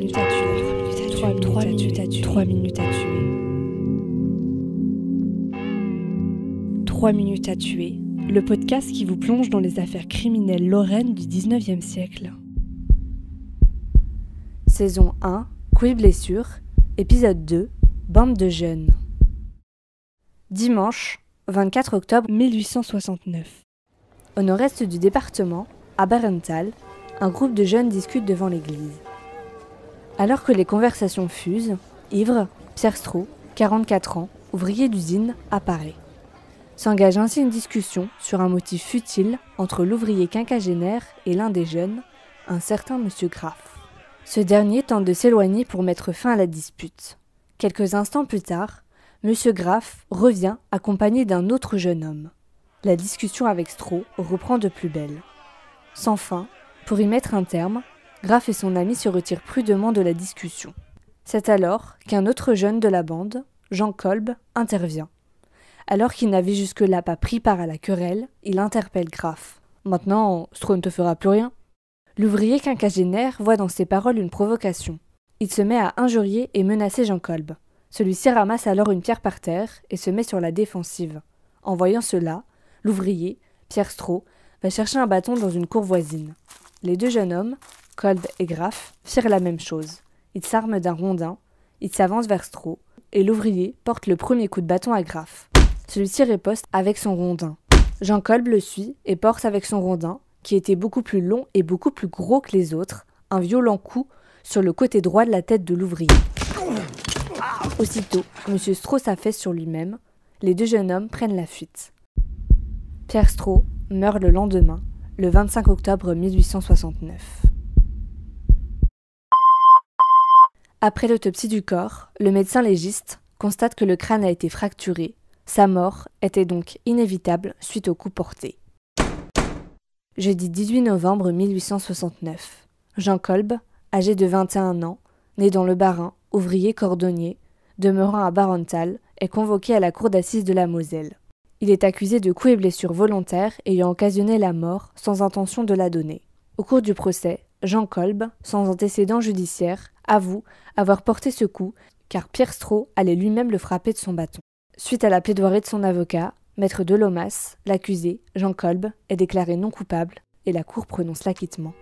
minutes à tuer. 3 minutes à tuer. 3 minutes à tuer. 3 minutes à tuer. Le podcast qui vous plonge dans les affaires criminelles lorraines du 19e siècle. Saison 1, Coups et blessures. Épisode 2, Bande de jeunes. Dimanche, 24 octobre 1869. Au nord-est du département, à Barenthal, un groupe de jeunes discute devant l'église. Alors que les conversations fusent, ivre, Pierre Stroh, 44 ans, ouvrier d'usine, apparaît. S'engage ainsi une discussion sur un motif futile entre l'ouvrier quinquagénaire et l'un des jeunes, un certain monsieur Graff. Ce dernier tente de s'éloigner pour mettre fin à la dispute. Quelques instants plus tard, monsieur Graff revient accompagné d'un autre jeune homme. La discussion avec Stroh reprend de plus belle. Sans fin, pour y mettre un terme, Graff et son ami se retirent prudemment de la discussion. C'est alors qu'un autre jeune de la bande, Jean Kolb, intervient. Alors qu'il n'avait jusque-là pas pris part à la querelle, il interpelle Graff. « Maintenant, Stroh ne te fera plus rien ?» L'ouvrier quinquagénaire voit dans ses paroles une provocation. Il se met à injurier et menacer Jean Kolb. Celui-ci ramasse alors une pierre par terre et se met sur la défensive. En voyant cela, l'ouvrier, Pierre Stroh, va chercher un bâton dans une cour voisine. Les deux jeunes hommes, Kolb et Graff, firent la même chose. Ils s'arment d'un rondin, ils s'avancent vers Stroh, et l'ouvrier porte le premier coup de bâton à Graff. Celui-ci riposte avec son rondin. Jean Kolb le suit et porte avec son rondin, qui était beaucoup plus long et beaucoup plus gros que les autres, un violent coup sur le côté droit de la tête de l'ouvrier. Aussitôt, M. Stroh s'affaisse sur lui-même. Les deux jeunes hommes prennent la fuite. Pierre Stroh meurt le lendemain, le 25 octobre 1869. Après l'autopsie du corps, le médecin légiste constate que le crâne a été fracturé. Sa mort était donc inévitable suite aux coups portés. Jeudi 18 novembre 1869. Jean Kolb, âgé de 21 ans, né dans le Bas-Rhin, ouvrier cordonnier, demeurant à Barenthal, est convoqué à la cour d'assises de la Moselle. Il est accusé de coups et blessures volontaires ayant occasionné la mort sans intention de la donner. Au cours du procès, Jean Kolb, sans antécédent judiciaire, avoue avoir porté ce coup car Pierre Stroh allait lui-même le frapper de son bâton. Suite à la plaidoirie de son avocat, Maître Delomas, l'accusé, Jean Kolb, est déclaré non coupable et la cour prononce l'acquittement.